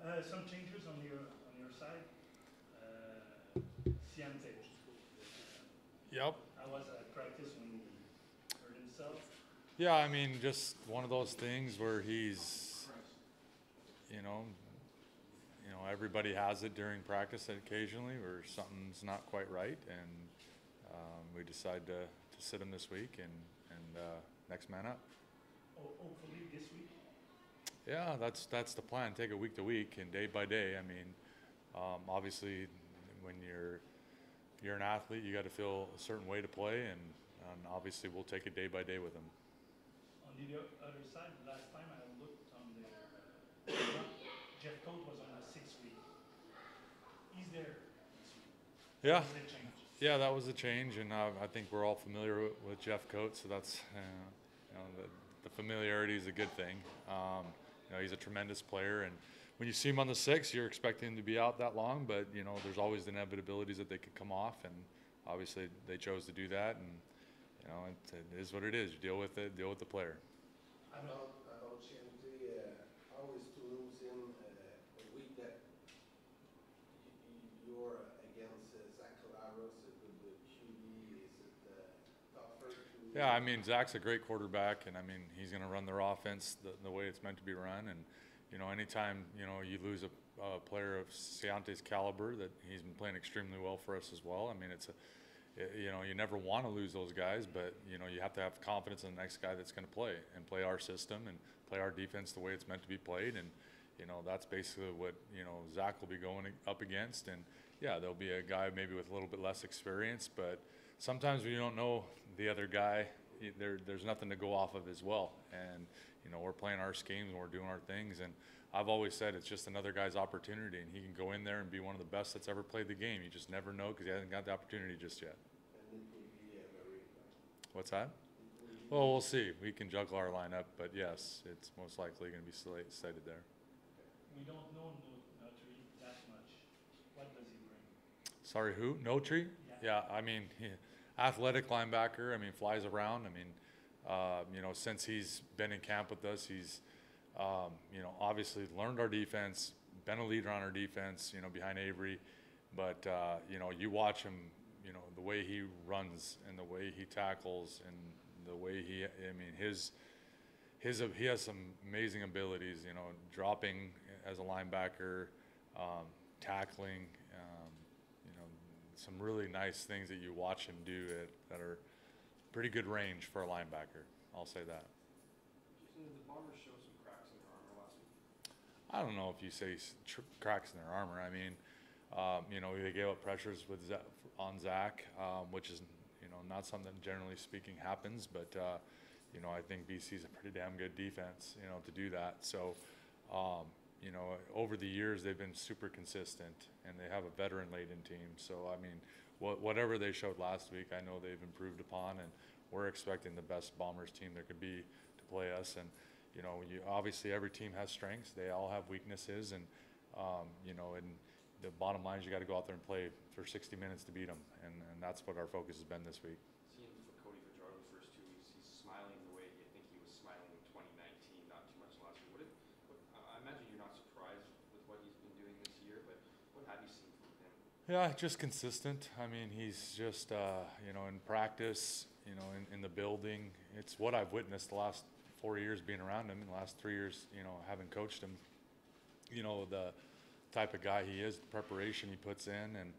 Some changes on your side. Ciante. Yep. I was at practice when he hurt himself. Yeah, I mean, just one of those things where he's, you know, everybody has it during practice occasionally where something's not quite right, and we decide to sit him this week and next man up. Hopefully this week. Yeah, that's the plan. Take it week to week and day by day. I mean, obviously, when you're an athlete, you got to feel a certain way to play, and obviously we'll take it day by day with him. On the other side, last time I looked on the Jeff Coat was on a 6 week. He's there this week. Yeah. That was a change. Yeah, that was a change, and I think we're all familiar with Jeff Coates, so that's the familiarity is a good thing. He's a tremendous player, and when you see him on the 6, you're expecting him to be out that long, but there's always the inevitabilities that they could come off, and obviously they chose to do that, and it is what it is. You deal with it, deal with the player. About Chianti, always to lose him a week that you're against Zach Colaros, a good QB. Is it tougher to? Yeah, I mean, Zach's a great quarterback, and I mean, he's going to run their offense the way it's meant to be run. And anytime you lose a player of Ciante's caliber, that he's been playing extremely well for us as well. I mean, you never want to lose those guys, but you have to have confidence in the next guy that's going to play our system and play our defense the way it's meant to be played. And that's basically what Zach will be going up against. And yeah, there'll be a guy maybe with a little bit less experience, but sometimes when you don't know the other guy, there's nothing to go off of as well. And we're playing our schemes and we're doing our things. And I've always said it's just another guy's opportunity, and he can go in there and be one of the best that's ever played the game. You just never know because he hasn't got the opportunity just yet. And it will be very. What's that? Well, we'll see. We can juggle our lineup, but yes, it's most likely going to be slated there. We don't know Notary that much. What does he bring? Sorry, who? Notary? Yeah, I mean, athletic linebacker. I mean, flies around. I mean, since he's been in camp with us, he's, obviously learned our defense, been a leader on our defense, behind Avery. But, you watch him, the way he runs and the way he tackles and the way he has some amazing abilities, dropping as a linebacker, tackling, some really nice things that you watch him do that are pretty good range for a linebacker. I'll say that. Did the Bombers show some cracks in their armor last week? I don't know if you say cracks in their armor. I mean, they gave up pressures on Zach, which is, not something generally speaking happens, but, I think BC's a pretty damn good defense, to do that. So, over the years, they've been super consistent, and they have a veteran-laden team. So, I mean, whatever they showed last week, I know they've improved upon, and we're expecting the best Bombers team there could be to play us. And, obviously every team has strengths. They all have weaknesses, and, and the bottom line is you got to go out there and play for 60 minutes to beat them, and that's what our focus has been this week. Seeing Cody Fajardo the first 2 weeks, he's smiling the way you think he was smiling in 2019, not too much last week. I imagine you're not surprised with what he's been doing this year, but what have you seen from him? Yeah, just consistent. I mean, he's just, in practice, in the building. It's what I've witnessed the last 4 years being around him, and the last 3 years, having coached him. The type of guy he is, the preparation he puts in, and,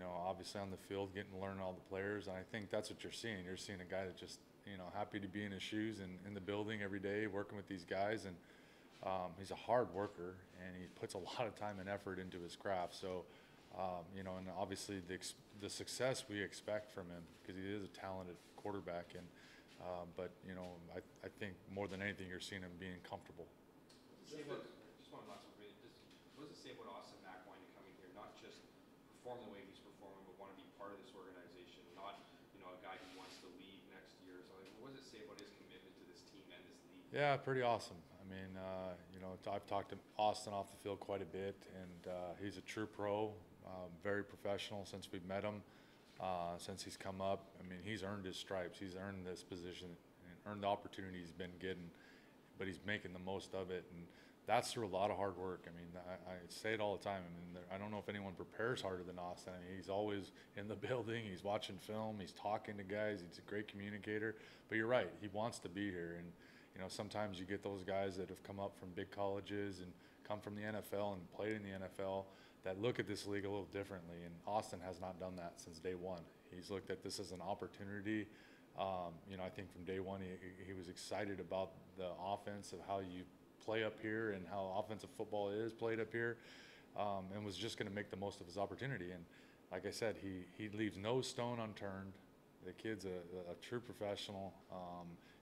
obviously on the field, getting to learn all the players. And I think that's what you're seeing. You're seeing a guy that just, happy to be in his shoes and in the building every day, working with these guys. And he's a hard worker, and he puts a lot of time and effort into his craft. So, and obviously the success we expect from him, because he is a talented quarterback. And but I think more than anything, you're seeing him being comfortable. Just one last one. What does it say about Austin McWine coming here? Not just perform the way he's performing, but want to be part of this organization. Not a guy who wants to leave next year. So what does it say about his commitment to this team and this league? Yeah, pretty awesome. I mean, I've talked to Austin off the field quite a bit, and he's a true pro, very professional since we've met him, since he's come up. I mean, he's earned his stripes. He's earned this position and earned the opportunity he's been getting, but he's making the most of it. And that's through a lot of hard work. I mean, I say it all the time. I mean, I don't know if anyone prepares harder than Austin. I mean, he's always in the building. He's watching film. He's talking to guys. He's a great communicator. But you're right. He wants to be here. And, you know, sometimes you get those guys that have come up from big colleges and come from the NFL and played in the NFL that look at this league a little differently. And Austin has not done that since day one. He's looked at this as an opportunity. You know, I think from day one he was excited about the offense of how you play up here and how offensive football is played up here, and was just going to make the most of his opportunity. And like I said, he leaves no stone unturned. The kid's a true professional.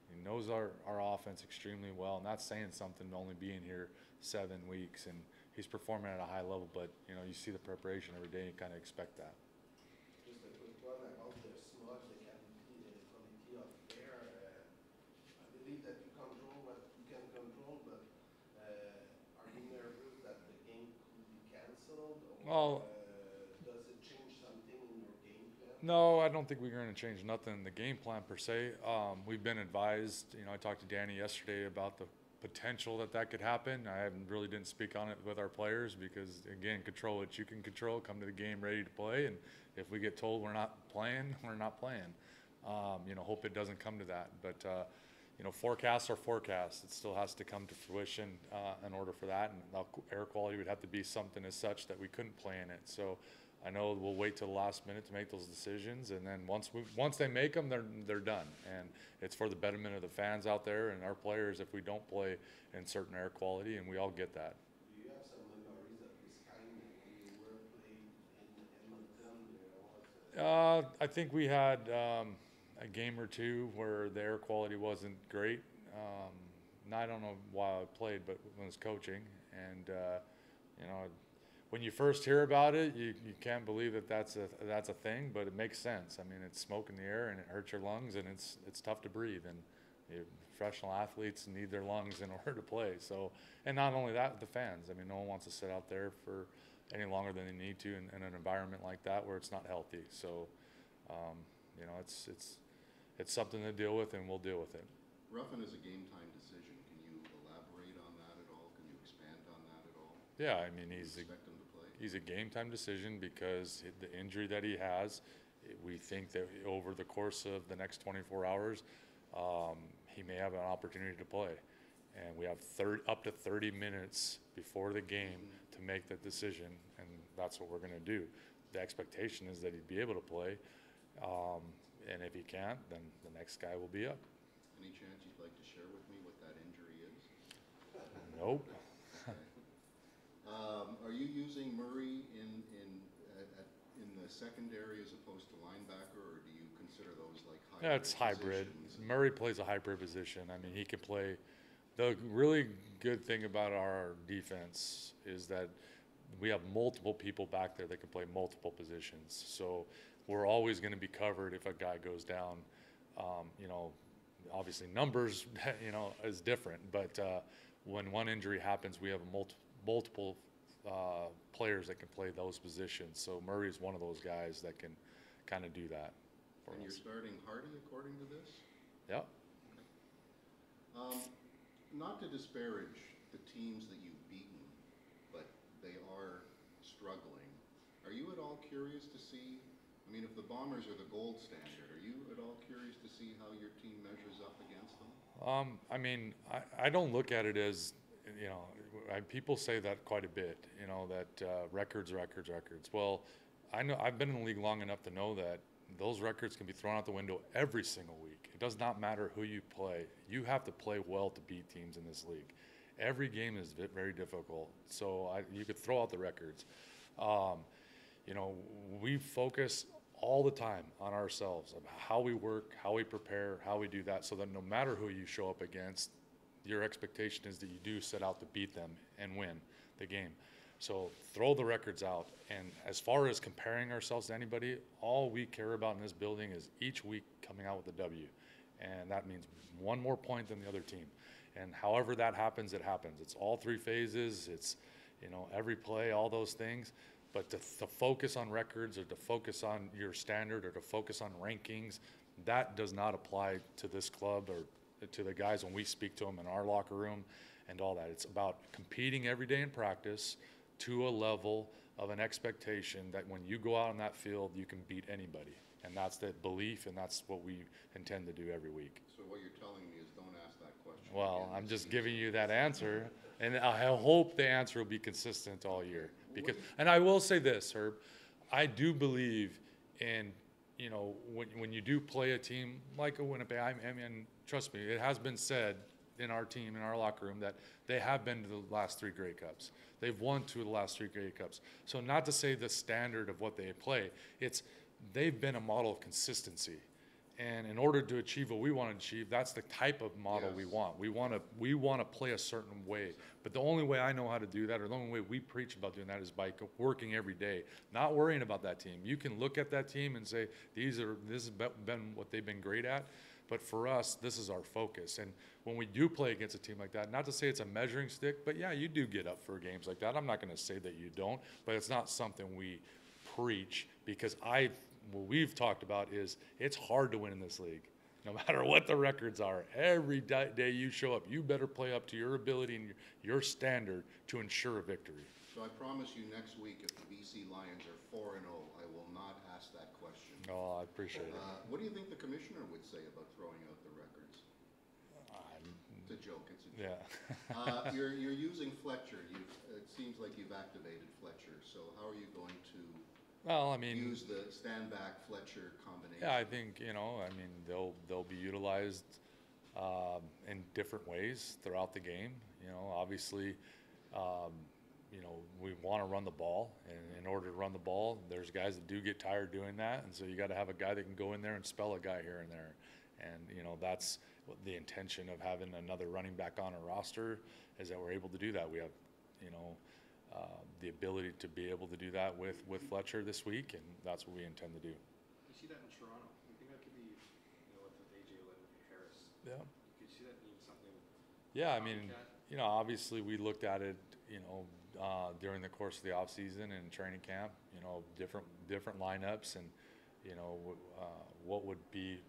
He knows our offense extremely well, and that's saying something, only being here 7 weeks. And he's performing at a high level, but you know, you see the preparation every day, you kind of expect that. Just a quick one about the smog, the quality of air. I believe that you control what you can control, but are you nervous that the game could be canceled, or Well, does it change something in your game plan? no, I don't think we're going to change nothing in the game plan per se. We've been advised, you know, I talked to Danny yesterday about the potential that could happen. I really didn't speak on it with our players because, again, control what you can control, come to the game ready to play, and if we get told we're not playing, we're not playing. You know, hope it doesn't come to that. But, you know, forecasts are forecasts. It still has to come to fruition in order for that, and air quality would have to be something as such that we couldn't play in it. So I know we'll wait till the last minute to make those decisions, and then once they make them, they're done. And it's for the betterment of the fans out there and our players if we don't play in certain air quality, and we all get that. Do you have some memories of this kind when you were playing in Edmonton? I think we had a game or two where the air quality wasn't great. I don't know why I played, but when I was coaching, and you know, when you first hear about it, you can't believe that's a thing, but it makes sense. I mean, it's smoke in the air and it hurts your lungs, and it's tough to breathe. And professional athletes need their lungs in order to play. So, and not only that, the fans. I mean, no one wants to sit out there for any longer than they need to in an environment like that where it's not healthy. So, you know, it's something to deal with, and we'll deal with it. Ruffin is a game time decision. Can you elaborate on that at all? Can you expand on that at all? Yeah, I mean, he's a game time decision because the injury that he has, we think that over the course of the next 24 hours, he may have an opportunity to play. And we have up to 30 minutes before the game to make that decision, and that's what we're going to do. The expectation is that he'd be able to play, and if he can't, then the next guy will be up. Any chance you'd like to share with me what that injury is? Nope. Are you using Murray in the secondary as opposed to linebacker, or do you consider those like hybrid? Yeah, it's hybrid. Positions? Murray plays a hybrid position. I mean, he can play. The really good thing about our defense is that we have multiple people back there that can play multiple positions. So we're always going to be covered if a guy goes down. You know, obviously numbers, you know, is different, but when one injury happens, we have multiple players that can play those positions. So Murray is one of those guys that can kind of do that for and us. You're starting Hardy according to this? Yeah. Not to disparage the teams that you've beaten, but they are struggling. Are you at all curious to see, I mean, if the Bombers are the gold standard, are you at all curious to see how your team measures up against them? I mean, I don't look at it as, you know, people say that quite a bit, you know, that records. Well, I know I've been in the league long enough to know that those records can be thrown out the window every single week. It does not matter who you play. You have to play well to beat teams in this league. Every game is very difficult, so you could throw out the records. You know, we focus all the time on ourselves, of how we work, how we prepare, how we do that, so that no matter who you show up against, your expectation is that you do set out to beat them and win the game. So throw the records out. And as far as comparing ourselves to anybody, all we care about in this building is each week coming out with a W. And that means one more point than the other team. And however that happens, it happens. It's all three phases. It's, you know, every play, all those things. But to focus on records or to focus on your standard or to focus on rankings, that does not apply to this club or to the guys when we speak to them in our locker room. and all that. It's about competing every day in practice to a level of an expectation that when you go out on that field, you can beat anybody. And that's the belief, and that's what we intend to do every week. So what you're telling me is don't ask that question. Well, again I'm this just season. giving you that answer, and I hope the answer will be consistent all year. Because, and I will say this, Herb, I do believe in, you know, when you do play a team like a Winnipeg, I mean, trust me, it has been said in our team, in our locker room, that they have been to the last 3 Grey Cups. They've won 2 of the last 3 Grey Cups. So not to say the standard of what they play, it's they've been a model of consistency. And in order to achieve what we want to achieve, that's the type of model we Yes. want. We want to play a certain way. But the only way I know how to do that, or the only way we preach about doing that, is by working every day, not worrying about that team. You can look at that team and say, this has been what they've been great at. But for us, this is our focus. And when we do play against a team like that, not to say it's a measuring stick, but yeah, you do get up for games like that. I'm not going to say that you don't, but it's not something we preach, because what we've talked about is it's hard to win in this league. No matter what the records are, every day you show up, you better play up to your ability and your standard to ensure a victory. So I promise you next week, if the BC Lions are 4-0, I will not ask that question. Oh, I appreciate it. What do you think the commissioner would say about throwing out the records? It's a joke. It's a joke. Yeah. You're using Fletcher. It seems like you've activated Fletcher. So how are you going to Well, I mean, use the stand back Fletcher combination? yeah, I think, you know, I mean, they'll be utilized in different ways throughout the game. You know, obviously, you know, we want to run the ball, and in order to run the ball, there's guys that do get tired doing that, and so you got to have a guy that can go in there and spell a guy here and there. And you know, that's what the intention of having another running back on a roster, is that we're able to do that. We have, you know, the ability to be able to do that with Fletcher this week, and that's what we intend to do. You see that in Toronto? You think that could be, you know, with AJ Harris? Yeah. Could you see that being something? Yeah, I mean, Copycat? you know, obviously we looked at it, you know, during the course of the off season and training camp, you know, different lineups, and you know, what would be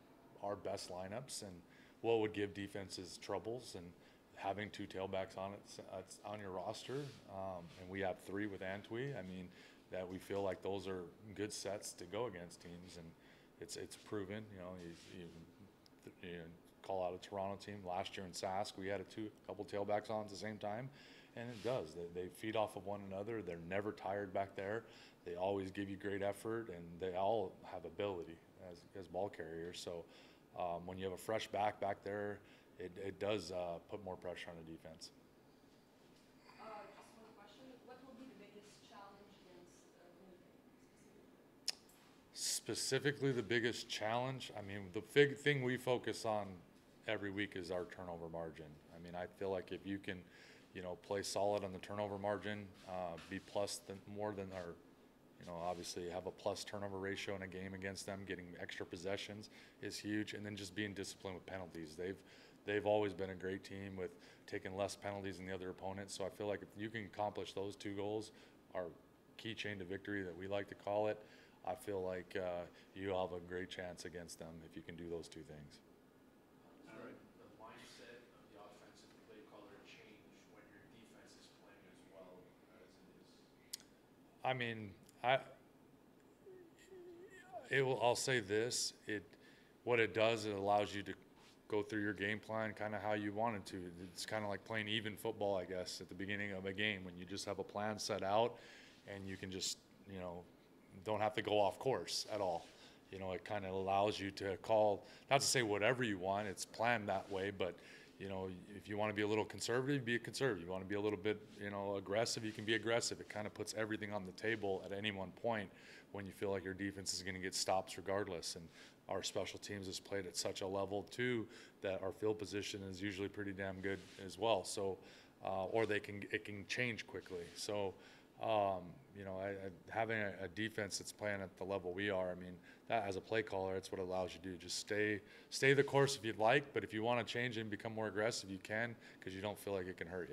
our best lineups and what would give defenses troubles, and having 2 tailbacks on your roster, and we have 3 with Antwi. I mean, that we feel like those are good sets to go against teams, and it's proven. You know, you call out a Toronto team last year in Sask, we had a couple tailbacks on at the same time, and it does. They feed off of one another. They're never tired back there. They always give you great effort, and they all have ability as ball carriers. So when you have a fresh back there, it does put more pressure on the defense. Just one question. What will be the biggest challenge against Winnipeg Specifically, the biggest challenge, I mean, the big thing we focus on every week is our turnover margin. I mean, I feel like if you can, you know, play solid on the turnover margin, be more than our, you know, obviously have a plus turnover ratio in a game against them, getting extra possessions is huge, and then just being disciplined with penalties. They've always been a great team with taking less penalties than the other opponents. So I feel like if you can accomplish those 2 goals, our key chain to victory that we like to call it, I feel like you'll have a great chance against them if you can do those 2 things. The mindset of the offensive play caller change when your defense is playing as well as it is? I mean, I'll say this, what it does, it allows you to go through your game plan kind of how you wanted to. It's kind of like playing even football, I guess, at the beginning of a game, when you just have a plan set out and you can just, you know, don't have to go off course at all. You know, it kind of allows you to call, not to say whatever you want, it's planned that way, but you know, if you want to be a little conservative, be a conservative. You want to be a little bit, you know, aggressive, you can be aggressive. It kind of puts everything on the table at any one point when you feel like your defense is going to get stops regardless. And our special teams has played at such a level too that our field position is usually pretty damn good as well. So, or it can change quickly. So, you know, having a defense that's playing at the level we are, I mean, that as a play caller, it's what it allows you to do. Just stay the course if you'd like, but if you want to change and become more aggressive, you can, because you don't feel like it can hurt you.